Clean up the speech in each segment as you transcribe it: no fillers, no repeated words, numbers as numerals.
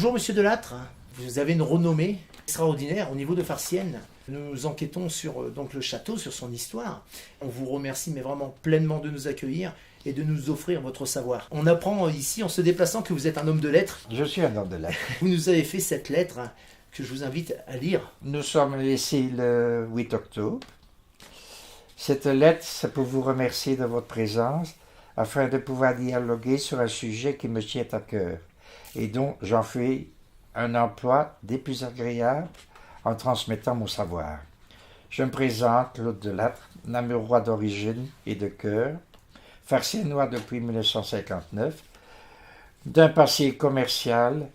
Bonjour Monsieur Delattre, vous avez une renommée extraordinaire au niveau de Farciennes. Nous enquêtons sur donc le château, sur son histoire. On vous remercie mais vraiment pleinement de nous accueillir et de nous offrir votre savoir. On apprend ici en se déplaçant que vous êtes un homme de lettres. Je suis un homme de lettres. Vous nous avez fait cette lettre que je vous invite à lire. Nous sommes ici le 8 octobre. Cette lettre, c'est pour vous remercier de votre présence afin de pouvoir dialoguer sur un sujet qui me tient à cœur et dont j'en fais un emploi des plus agréables en transmettant mon savoir. Je me présente, Claude Delattre, namurois d'origine et de cœur, farciennois depuis 1959, d'un passé commercial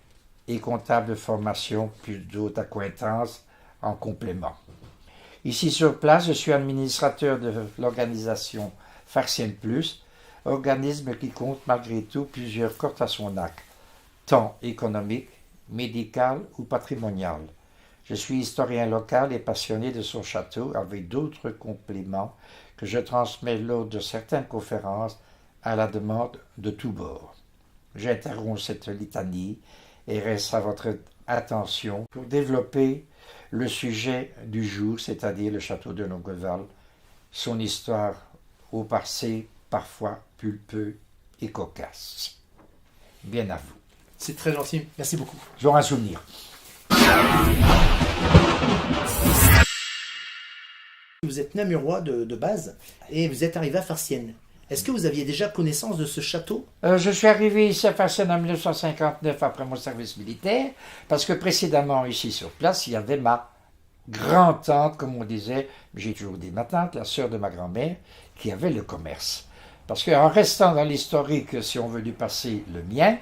et comptable de formation, plus d'autres accointances en complément. Ici sur place, je suis administrateur de l'organisation Farciennes Plus, organisme qui compte malgré tout plusieurs cordes à son arc, tant économique, médical ou patrimonial. Je suis historien local et passionné de son château avec d'autres compléments que je transmets lors de certaines conférences à la demande de tous bords. J'interromps cette litanie et reste à votre attention pour développer le sujet du jour, c'est-à-dire le château de Longueval, son histoire au passé parfois pulpeux et cocasse. Bien à vous. C'est très gentil, merci beaucoup. J'aurai un souvenir. Vous êtes namurois de base et vous êtes arrivé à Farciennes. Est-ce que vous aviez déjà connaissance de ce château? Je suis arrivé ici à Farciennes en 1959 après mon service militaire, parce que précédemment, ici sur place, il y avait ma grand-tante, comme on disait, j'ai toujours dit ma tante, la sœur de ma grand-mère, qui avait le commerce. Parce qu'en restant dans l'historique, si on veut lui passer le mien,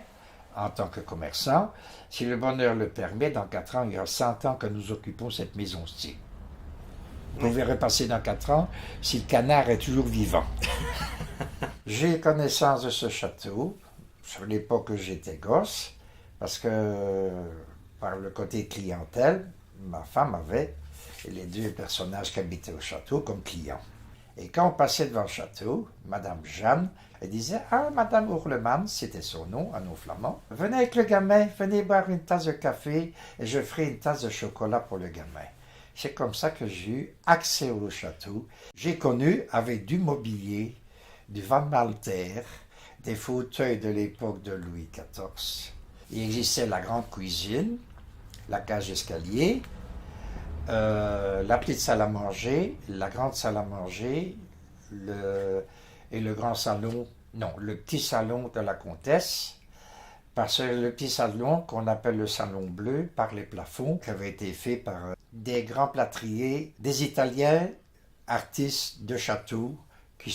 en tant que commerçant, si le bonheur le permet, dans 4 ans, il y a 100 ans que nous occupons cette maison-ci. Vous verrez passer dans 4 ans si le canard est toujours vivant. J'ai connaissance de ce château sur l'époque où j'étais gosse, parce que par le côté clientèle, ma femme avait les 2 personnages qui habitaient au château comme clients. Et quand on passait devant le château, Madame Jeanne, elle disait « Ah, Madame Ourleman », c'était son nom, un nom flamand, « venez avec le gamin, venez boire une tasse de café et je ferai une tasse de chocolat pour le gamin. » C'est comme ça que j'ai eu accès au château. J'ai connu, avec du mobilier, du Van Malter, des fauteuils de l'époque de Louis XIV. Il existait la grande cuisine, la cage escalier, la petite salle à manger, la grande salle à manger, et le grand salon, non, le petit salon de la comtesse, parce que le petit salon qu'on appelle le salon bleu par les plafonds, qui avait été fait par des grands plâtriers, des Italiens, artistes de château, qui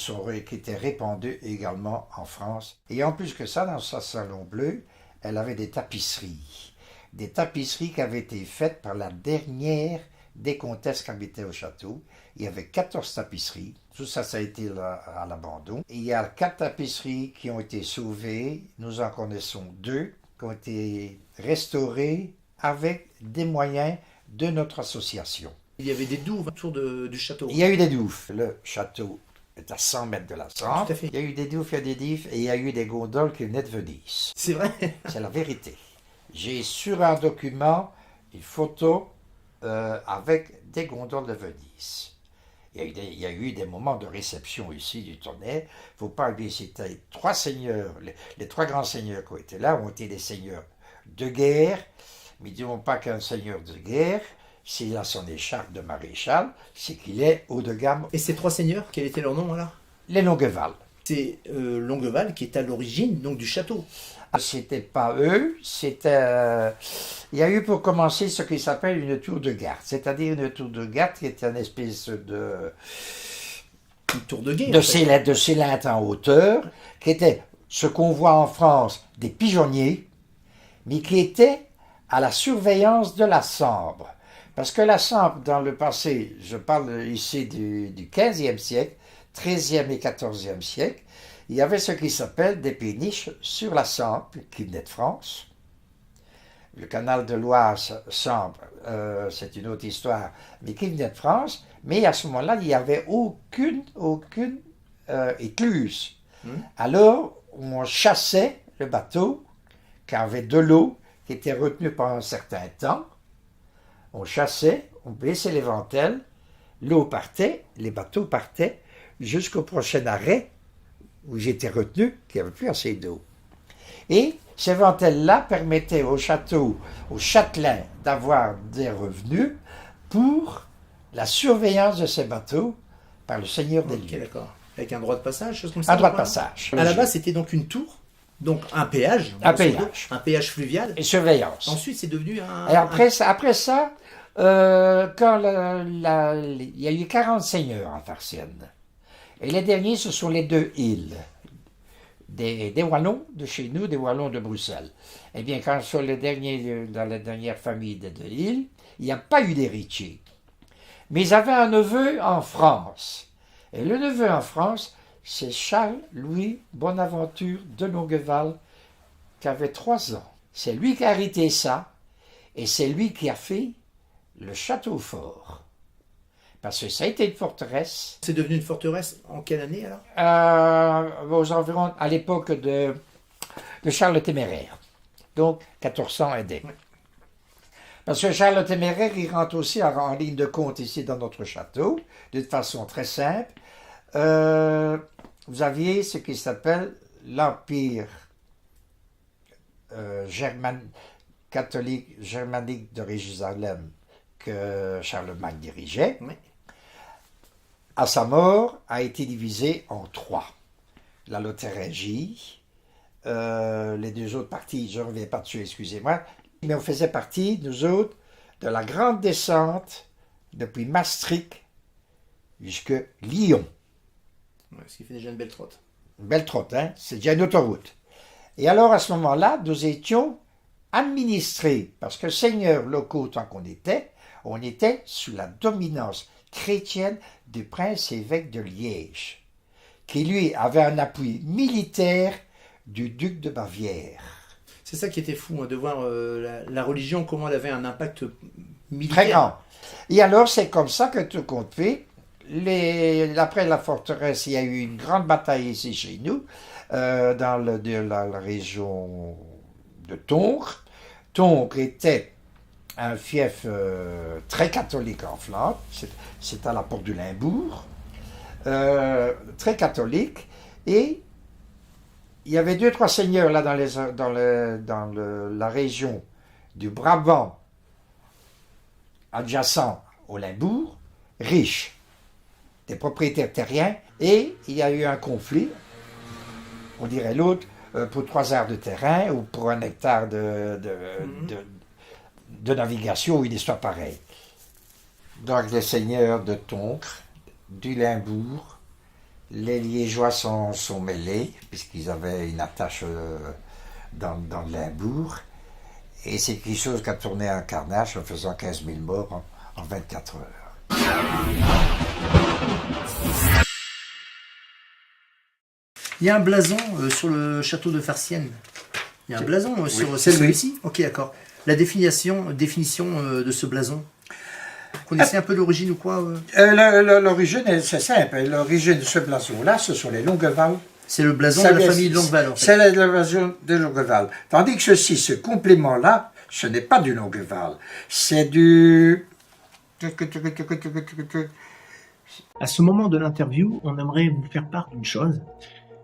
étaient répandus également en France. Et en plus que ça, dans ce salon bleu, elle avait des tapisseries qui avaient été faites par la dernière des comtesses qui habitaient au château. Il y avait 14 tapisseries, tout ça, ça a été à l'abandon. Il y a 4 tapisseries qui ont été sauvées, nous en connaissons 2 qui ont été restaurées avec des moyens de notre association. Il y avait des douves autour du château. Il y a eu des douves. Le château est à 100 mètres de la Sambre. Tout à fait. Il y a eu des douves, il y a des divs, et il y a eu des gondoles qui venaient de Venise. C'est vrai. C'est la vérité. J'ai sur un document une photo avec des gondoles de Venise. Il y a eu des moments de réception ici du tonnerre. Il ne faut pas oublier, c'était 3 seigneurs, les 3 grands seigneurs qui ont été là ont été des seigneurs de guerre, mais ne disons pas qu'un seigneur de guerre, s'il a son écharpe de maréchal, c'est qu'il est haut de gamme. Et ces 3 seigneurs, quel était leur nom alors? Les Longueval. C'est Longueval qui est à l'origine donc du château. C'était pas eux, c'était... il y a eu pour commencer ce qui s'appelle une tour de garde, c'est-à-dire une tour de garde qui était une espèce de... Une tour de guet. De cylindre en hauteur, qui était ce qu'on voit en France des pigeonniers, mais qui était à la surveillance de la Sambre. Parce que la Sambre, dans le passé, je parle ici du 15e siècle, 13e et 14e siècle, il y avait ce qui s'appelle des péniches sur la Sambre, qui venaient de France. Le canal de Loire-Sambre, c'est une autre histoire, mais qui venait de France. Mais à ce moment-là, il n'y avait aucune écluse. Alors, on chassait le bateau qui avait de l'eau, qui était retenu pendant un certain temps. On chassait, on baissait les ventelles, l'eau partait, les bateaux partaient jusqu'au prochain arrêt où j'étais retenu, qu'il n'y avait plus assez d'eau. Et ces ventelles-là permettaient au château, aux châtelains, d'avoir des revenus pour la surveillance de ces bateaux par le seigneur des Ok, lieux. d'accord. Avec un droit de passage, chose comme ça. Un droit de quoi. passage. À la base, c'était donc une tour, donc un péage. Un grosso modo, péage. Un péage fluvial. Et surveillance. Ensuite, c'est devenu un. Et après ça, quand il y a eu 40 seigneurs en Farciennes. Et les derniers, ce sont les 2 îles. Des Wallons de chez nous, des Wallons de Bruxelles. Eh bien, quand sur les derniers, dans la dernière famille des 2 îles, il n'y a pas eu d'héritier. Mais ils avaient un neveu en France. Et le neveu en France, c'est Charles-Louis Bonaventure de Longueval, qui avait 3 ans. C'est lui qui a hérité ça, et c'est lui qui a fait le château fort. Parce que ça a été une forteresse. C'est devenu une forteresse en quelle année alors Aux environs, à l'époque de Charles le Téméraire. Donc, 1400 et des. Ouais. Parce que Charles le Téméraire, il rentre aussi en ligne de compte ici dans notre château, d'une façon très simple. Vous aviez ce qui s'appelle l'Empire catholique germanique de Jérusalem que Charlemagne dirigeait. Oui. À sa mort, a été divisé en 3. La Lotharingie, les 2 autres parties, je ne reviens pas dessus, excusez-moi, mais on faisait partie, nous autres, de la grande descente depuis Maastricht jusqu'à Lyon. Ouais, ce qui fait déjà une belle trotte. Une belle trotte, hein? C'est déjà une autoroute. Et alors, à ce moment-là, nous étions administrés, parce que seigneurs locaux, tant qu'on était, on était sous la dominance chrétienne du prince-évêque de Liège, qui lui avait un appui militaire du duc de Bavière. C'est ça qui était fou, hein, de voir la religion, comment elle avait un impact militaire. Très grand. Et alors, c'est comme ça que tout compte fait. Après la forteresse, il y a eu une grande bataille ici chez nous, dans la région de Tongres. Tongres était un fief très catholique en Flandre, c'est à la porte du Limbourg, très catholique, et il y avait 2-3 seigneurs là dans la région du Brabant adjacent au Limbourg, riches, des propriétaires terriens, et il y a eu un conflit, on dirait l'autre, pour 3 arts de terrain ou pour 1 hectare de navigation ou une histoire pareille. Donc les seigneurs de Tongres, du Limbourg, les Liégeois sont mêlés, puisqu'ils avaient une attache dans le Limbourg, et c'est quelque chose qui a tourné un carnage en faisant 15 000 morts en 24 heures. Il y a un blason sur le château de Farciennes. Il y a un blason sur celui-ci. Ok, d'accord. La définition de ce blason. Vous connaissez un peu l'origine ou quoi L'origine, c'est simple. L'origine de ce blason-là, ce sont les Longueval. C'est le blason de la famille de Longueval, en fait. C'est le blason de Longueval. Tandis que ce complément-là, ce n'est pas du Longueval. C'est du... À ce moment de l'interview, on aimerait vous faire part d'une chose.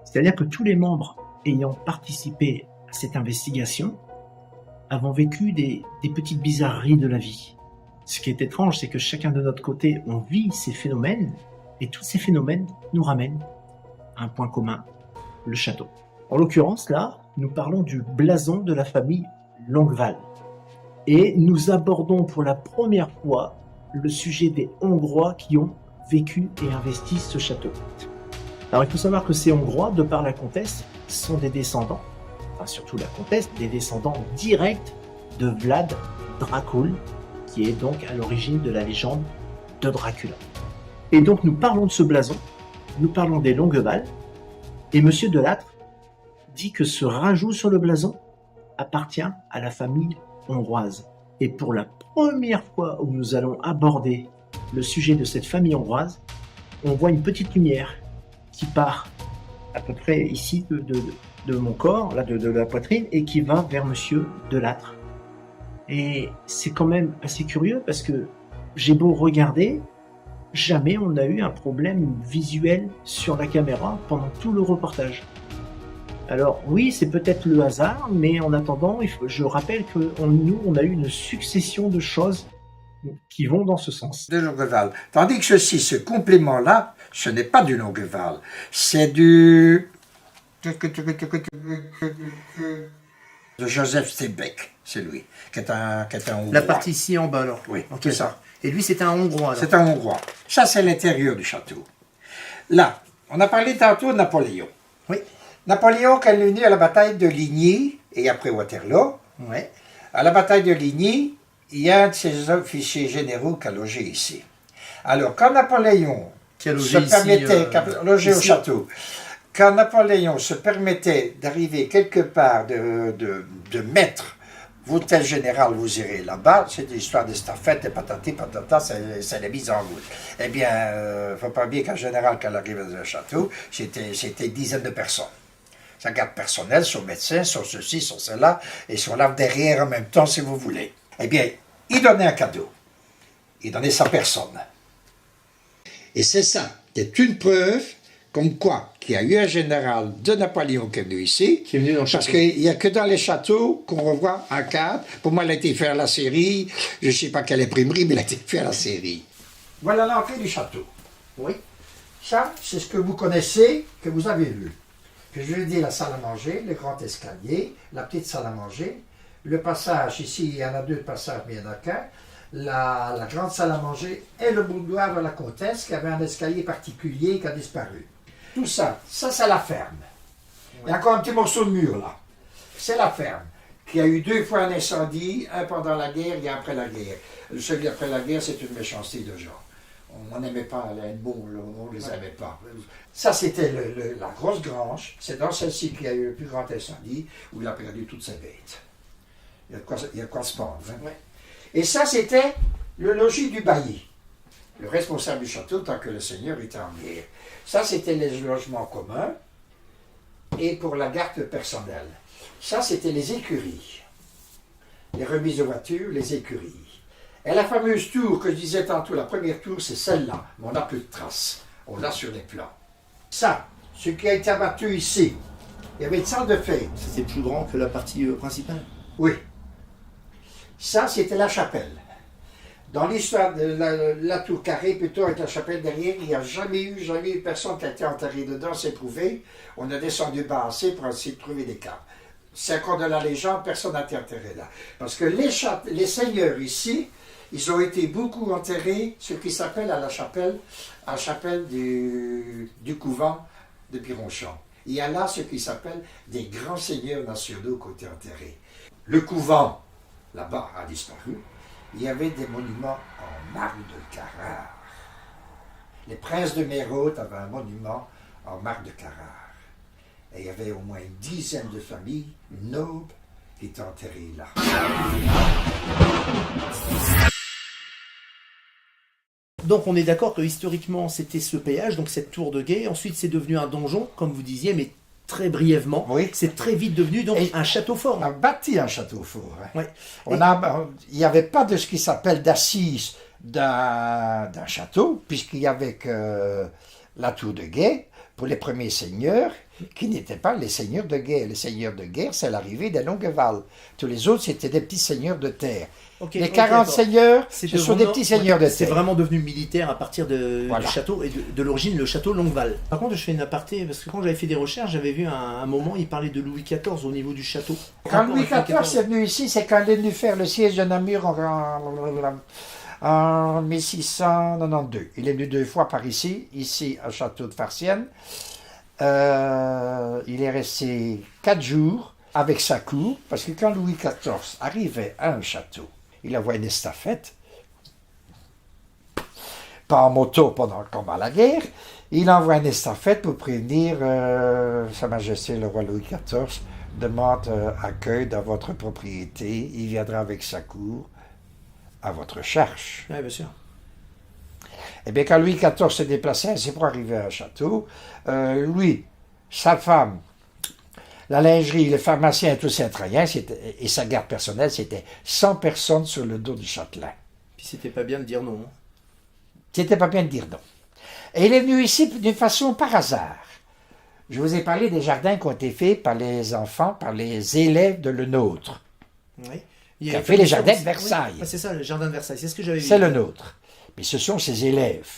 C'est-à-dire que tous les membres ayant participé à cette investigation avons vécu des petites bizarreries de la vie. Ce qui est étrange, c'est que chacun de notre côté, on vit ces phénomènes, et tous ces phénomènes nous ramènent à un point commun, le château. En l'occurrence, là, nous parlons du blason de la famille Longueval. Et nous abordons pour la première fois le sujet des Hongrois qui ont vécu et investi ce château. Alors il faut savoir que ces Hongrois, de par la comtesse, sont des descendants, enfin surtout la comtesse, des descendants directs de Vlad Dracul, qui est donc à l'origine de la légende de Dracula. Et donc nous parlons de ce blason, nous parlons des Longueval, et Monsieur Delattre dit que ce rajout sur le blason appartient à la famille hongroise. Et pour la première fois où nous allons aborder le sujet de cette famille hongroise, on voit une petite lumière qui part à peu près ici de mon corps, là de la poitrine, et qui va vers Monsieur Delattre. Et c'est quand même assez curieux parce que j'ai beau regarder, jamais on a eu un problème visuel sur la caméra pendant tout le reportage. Alors oui, c'est peut-être le hasard, mais en attendant, je rappelle que nous, on a eu une succession de choses qui vont dans ce sens. De Longueval. Tandis que ceci, ce complément-là, ce n'est pas du Longueval, c'est du... de Joseph Steinbeck, c'est lui, qui est un Hongrois. La partie ici en bas, alors. Oui, c'est ça. Et lui, c'est un Hongrois, alors. C'est un Hongrois. Ça, c'est l'intérieur du château. Là, on a parlé tantôt de Napoléon. Oui. Napoléon, quand il est venu à la bataille de Ligny, et après Waterloo, Ouais. à la bataille de Ligny, il y a un de ses officiers généraux qui a logé ici. Alors, quand Napoléon Qui a logé se ici, permettait, qui a logé au ici. château, quand Napoléon se permettait d'arriver quelque part, de mettre, vous tel général, vous irez là-bas, c'est des histoires d'estafette, et patati patata, c'est la mise en route. Eh bien, il ne faut pas oublier qu'un général, quand il arrive dans un château, c'était dizaines de personnes. Sa garde personnelle, son médecin, son ceci, son cela, et son lave derrière en même temps, si vous voulez. Eh bien, il donnait un cadeau. Il donnait sa personne. Et c'est ça, c'est une preuve comme quoi qu'il y a eu un général de Napoléon qui est venu ici. Qui est venu dans le parce château. qu'il n'y a que dans les châteaux qu'on revoit un cadre. Pour moi, il a été fait à la série. Je ne sais pas quelle imprimerie, mais il a été fait à la série. Voilà l'entrée du château. Oui. Ça, c'est ce que vous connaissez, que vous avez vu. Que je veux dire, la salle à manger, le grand escalier, la petite salle à manger, le passage, ici, il y en a deux passages, mais il n'y en a qu'un. La grande salle à manger et le boudoir de la comtesse, qui avait un escalier particulier qui a disparu. Tout ça, c'est la ferme. Il y a encore un petit morceau de mur là. C'est la ferme, qui a eu deux fois un incendie, un pendant la guerre et un après la guerre. Celui après la guerre, c'est une méchanceté de gens. On n'aimait pas les bons, on ne les aimait pas. Ça, c'était la grosse grange. C'est dans celle-ci qu'il y a eu le plus grand incendie, où il a perdu toutes ses bêtes. Il y a de quoi se pendre. Hein? Ouais. Et ça, c'était le logis du bailli, le responsable du château, tant que le seigneur était en guerre. Ça, c'était les logements communs, et pour la garde personnelle. Ça, c'était les écuries. Les remises de voitures, les écuries. Et la fameuse tour que je disais tantôt, la première tour, c'est celle-là, mais on n'a plus de traces. On l'a sur les plans. Ça, ce qui a été abattu ici, il y avait une salle de fête. C'était plus grand que la partie principale. Oui. Ça, c'était la chapelle. Dans l'histoire de la tour carrée, plutôt avec la chapelle derrière, il n'y a jamais eu personne qui a été enterré dedans, c'est prouvé. On a descendu bas assez pour essayer de trouver des caves. C'est encore de la légende, personne n'a été enterré là. Parce que les seigneurs ici, ils ont été beaucoup enterrés, ce qui s'appelle à la chapelle du couvent de Pironchamp. Il y a là ce qui s'appelle des grands seigneurs nationaux qui ont été enterrés. Le couvent, là-bas, a disparu. Il y avait des monuments en marbre de Carrare. Les princes de Mérode avaient un monument en marbre de Carrare. Et il y avait au moins une dizaine de familles nobles qui étaient enterrées là. Donc on est d'accord que historiquement c'était ce péage, donc cette tour de guet. Ensuite c'est devenu un donjon, comme vous disiez, mais très brièvement. Oui. C'est très vite devenu donc un château fort. On a bâti un château fort. Hein. Ouais. Il n'y avait pas de ce qui s'appelle d'assises d'un château, puisqu'il y avait que la tour de guet pour les premiers seigneurs, qui n'étaient pas les seigneurs de guerre. Les seigneurs de guerre, c'est l'arrivée des Longueval. Tous les autres, c'était des petits seigneurs de terre. Okay, les 40 seigneurs, c'est ce sont des petits seigneurs de terre. C'est vraiment devenu militaire à partir du Voilà. château et de l'origine, le château Longueval. Par contre, je fais une aparté, parce que quand j'avais fait des recherches, j'avais vu un moment, il parlait de Louis XIV au niveau du château. Quand Louis XIV est venu ici, c'est quand il est venu faire le siège de Namur en 1692. Il est venu 2 fois par ici au château de Farciennes. Il est resté 4 jours avec sa cour, parce que quand Louis XIV arrivait à un château, il envoyait une estafette, pas en moto pendant le combat à la guerre, il envoie une estafette pour prévenir Sa Majesté le roi Louis XIV demande accueil dans votre propriété, il viendra avec sa cour à votre charge. Oui, bien sûr. Eh bien, quand Louis XIV s'est déplacé, c'est pour arriver à un château, lui, sa femme, La lingerie, le pharmacien et tout Saint-Trayen, et sa garde personnelle, c'était 100 personnes sur le dos du châtelain. Puis c'était pas bien de dire non. C'était pas bien de dire non. Et il est venu ici d'une façon par hasard. Je vous ai parlé des jardins qui ont été faits par les enfants, par les élèves de Le Nôtre. Oui. Qui a fait les jardins de Versailles. Oui. C'est ça, le jardin de Versailles, c'est ce que j'avais vu. C'est Le Nôtre. Mais ce sont ces élèves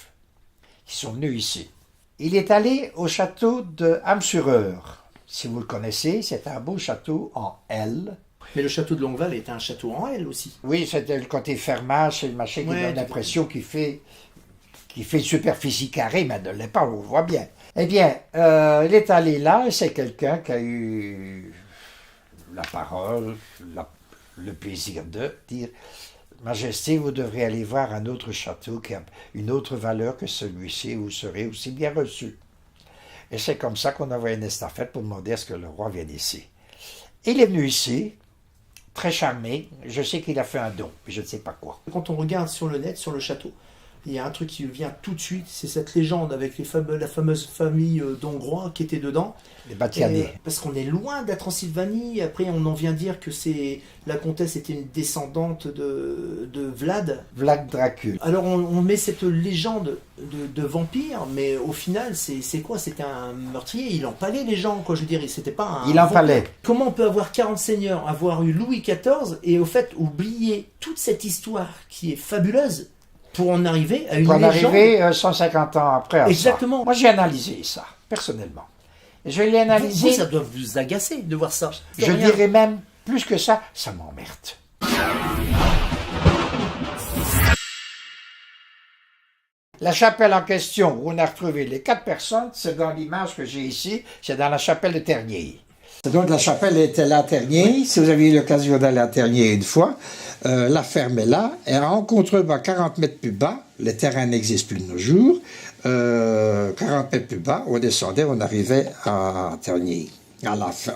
qui sont venus ici. Il est allé au château de Ham-sur-Eure. Si vous le connaissez, c'est un beau château en L. Mais le château de Longueval était un château en L aussi. Oui, c'était le côté fermage, c'est le machin qui donne l'impression qu'il fait une superficie carrée, mais ne l'est pas, on le voit bien. Eh bien, il est allé là, et c'est quelqu'un qui a eu la parole, le plaisir de dire « Majesté, vous devrez aller voir un autre château qui a une autre valeur que celui-ci, où vous serez aussi bien reçu. » Et c'est comme ça qu'on a envoyé une estafette pour demander à ce que le roi vienne ici. Il est venu ici, très charmé. Je sais qu'il a fait un don, mais je ne sais pas quoi. Quand on regarde sur le net, sur le château, il y a un truc qui vient tout de suite, c'est cette légende avec la fameuse famille d'Hongrois qui était dedans. Les Batianais. Parce qu'on est loin de la Transylvanie. Après, on en vient dire que la comtesse était une descendante de Vlad. Vlad Dracul. Alors on met cette légende de vampire, mais au final, c'est quoi? C'était un meurtrier. Il empalait les gens, quoi. Je veux dire, c'était pas un. Il empalait. Comment on peut avoir 40 seigneurs, avoir eu Louis XIV et au fait oublier toute cette histoire qui est fabuleuse? Pour en arriver à une légende. Pour en arriver 150 ans après. Exactement. Ça. Moi, j'ai analysé ça, personnellement. Et je l'ai analysé. Ça doit vous agacer de voir ça. Je dirais même, plus que ça m'emmerde. La chapelle en question, où on a retrouvé les 4 personnes, c'est dans l'image que j'ai ici, c'est dans la chapelle de Ternier. Donc la chapelle était là à Ternier. Si vous avez eu l'occasion d'aller à Ternier une fois, la ferme est là. Elle rencontre 40 mètres plus bas. Le terrain n'existe plus de nos jours. 40 mètres plus bas, on descendait, on arrivait à Ternier. À la fin.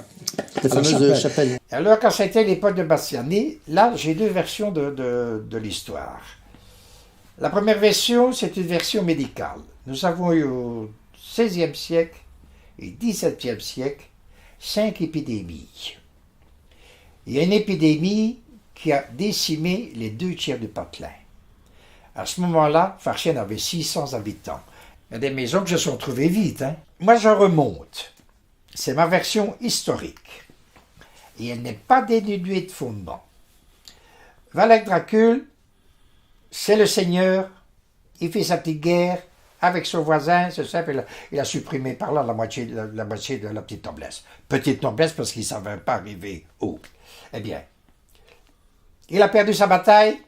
La fameuse chapelle. Alors, quand c'était l'époque de Bastiani, là, j'ai 2 versions de l'histoire. La première version, c'est une version médicale. Nous avons eu au XVIe siècle et XVIIe siècle 5 épidémies. Il y a une épidémie qui a décimé les 2 tiers du patelin. À ce moment-là, Farchienne avait 600 habitants. Il y a des maisons qui se sont trouvées vides. Moi, je remonte. C'est ma version historique. Et elle n'est pas dénuée de fondement. Valak Dracul, c'est le seigneur. Il fait sa petite guerre avec son voisin, c'est simple, il a supprimé par là la moitié de la petite noblesse. Petite noblesse parce qu'il ne savait pas arriver haut. Eh bien, il a perdu sa bataille,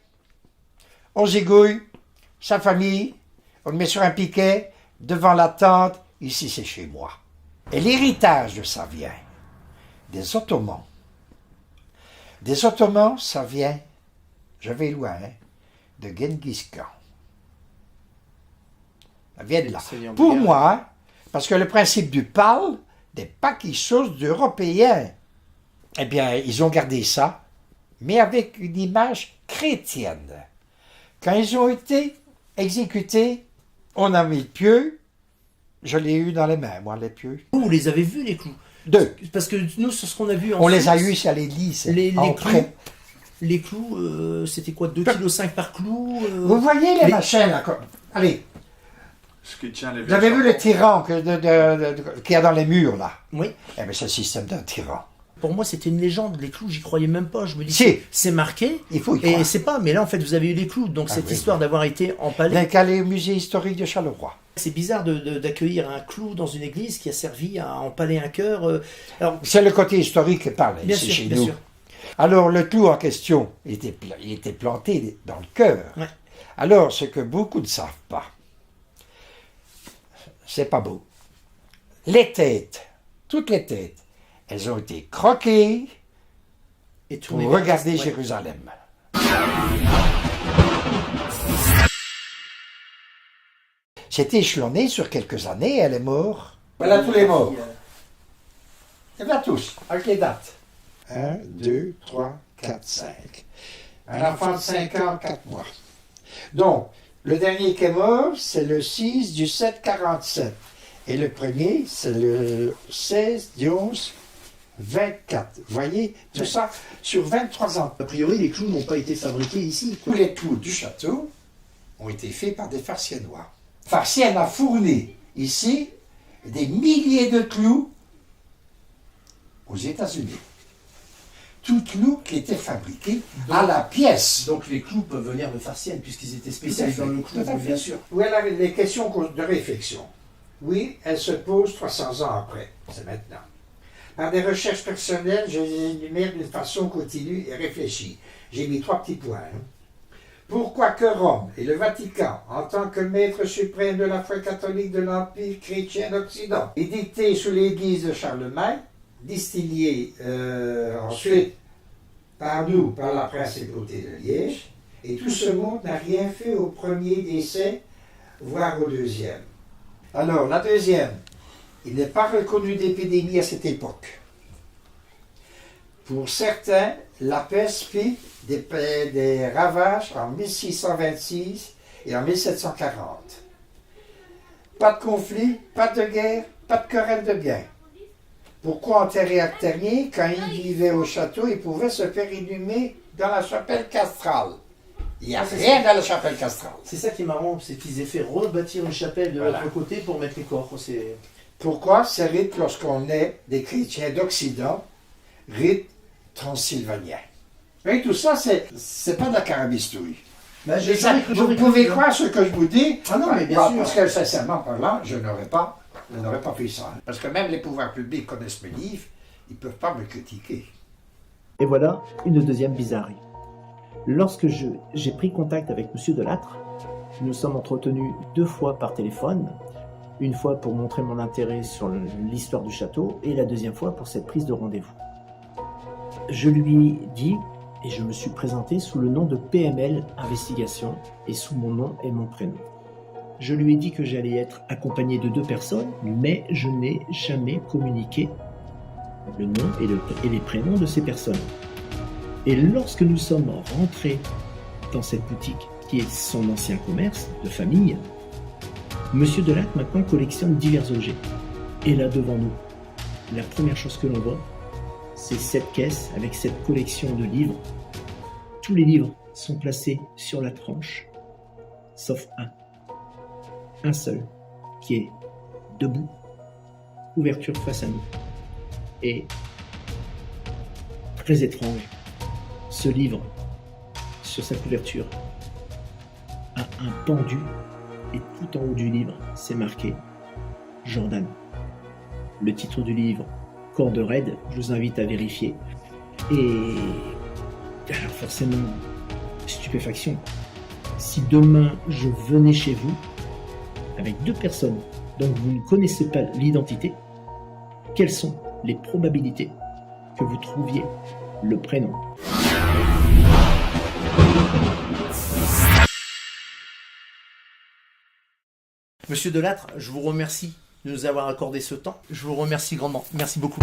on zigouille, sa famille, on le met sur un piquet, devant la tente, ici c'est chez moi. Et l'héritage de ça vient des Ottomans. Des Ottomans, ça vient, je vais loin, de Genghis Khan. Ça vient de là. Pour moi, parce que le principe du PAL n'est pas quelque chose d'européen. Eh bien, ils ont gardé ça, mais avec une image chrétienne. Quand ils ont été exécutés, on a mis le pieu. Je l'ai eu dans les mains, moi, les pieux. Vous les avez vus, les clous? 2. Parce que nous, c'est ce qu'on a vu en On France, les a eus ici à l'église. Les clous, c'était quoi? 2,5 kg par clou Vous voyez les machins, là? Allez. Vous avez vu le tyran qu'il y a dans les murs, là? Oui. Eh bien, c'est le système d'un tyran. Pour moi, c'était une légende. Les clous, j'y croyais même pas. Je me dis, si. C'est marqué. Il faut y croire. Et c'est pas. Mais là, en fait, vous avez eu les clous. Donc, cette histoire d'avoir été empalé. D'un calé au musée historique de Charleroi. C'est bizarre d'accueillir un clou dans une église qui a servi à empaler un cœur. C'est le côté historique qui parle ici chez nous. Sûr. Alors, le clou en question, il était planté dans le cœur. Ouais. Alors, ce que beaucoup ne savent pas, c'est pas beau. Les têtes, toutes les têtes, elles ont été croquées et pour regarder Jérusalem. C'est échelonné sur quelques années, elle est morte. Voilà tous les morts. Et bien tous, avec les dates. 1, 2, 3, 4, 5. Un enfant de 5 ans, 4 mois. Donc, le dernier qui est mort, c'est le 6 du 7 47. Et le premier, c'est le 16 du 11 24. Vous voyez, tout ça sur 23 ans. A priori, les clous n'ont pas été fabriqués ici. Tous les clous du château ont été faits par des Farciennois. Farciennes a fourni ici des milliers de clous aux États-Unis. Tout clou qui était fabriqué à la pièce. Donc les clous peuvent venir de Farciennes, puisqu'ils étaient Tout à spécialisés fait, dans le clou, tout à fait. bien sûr. Voilà les questions de réflexion. Oui, elles se posent 300 ans après, c'est maintenant. Par des recherches personnelles, je les énumère d'une façon continue et réfléchie. J'ai mis 3 petits points. Pourquoi que Rome et le Vatican, en tant que maître suprême de la foi catholique de l'Empire chrétien d'Occident, édité sous l'égide de Charlemagne, distillé ensuite par nous, par la principauté de Liège, et tout ce monde n'a rien fait au premier décès, voire au deuxième. Alors, la deuxième, il n'est pas reconnu d'épidémie à cette époque. Pour certains, la peste fit des ravages en 1626 et en 1740. Pas de conflit, pas de guerre, pas de querelle de biens. Pourquoi enterrer à Ternier quand il vivait au château et pouvait se faire inhumer dans la chapelle castrale? Il n'y a rien dans la chapelle castrale. C'est ça qui est marrant, c'est qu'ils aient fait rebâtir une chapelle de l'autre côté pour mettre les corps. Pourquoi ces rites lorsqu'on est des chrétiens d'Occident, rites transylvaniens? Et tout ça, c'est pas de la carabistouille. Ben, Vous pouvez croire ce que je vous dis, Ah non, mais bien sûr. parce que sincèrement parlant, je n'aurais pas fait ça. Parce que même les pouvoirs publics connaissent mes livres, ils ne peuvent pas me critiquer. Et voilà une deuxième bizarrerie. Lorsque j'ai pris contact avec M. Delattre, nous sommes entretenus 2 fois par téléphone, une fois pour montrer mon intérêt sur l'histoire du château et la deuxième fois pour cette prise de rendez-vous. Je lui ai dit, et je me suis présenté sous le nom de PML Investigation et sous mon nom et mon prénom. Je lui ai dit que j'allais être accompagné de 2 personnes, mais je n'ai jamais communiqué le nom et les prénoms de ces personnes. Et lorsque nous sommes rentrés dans cette boutique, qui est son ancien commerce de famille, Monsieur Delattre maintenant collectionne divers objets. Et là devant nous, la première chose que l'on voit, c'est cette caisse avec cette collection de livres. Tous les livres sont placés sur la tranche, sauf un seul, qui est debout, ouverture face à nous. Et très étrange, ce livre, sur sa couverture, a un pendu et tout en haut du livre, c'est marqué Jordan. Le titre du livre, Corde raide, je vous invite à vérifier. Et alors forcément, stupéfaction. Si demain je venais chez vous avec 2 personnes dont vous ne connaissez pas l'identité, quelles sont les probabilités que vous trouviez le prénom? Monsieur Delattre, je vous remercie de nous avoir accordé ce temps. Je vous remercie grandement. Merci beaucoup.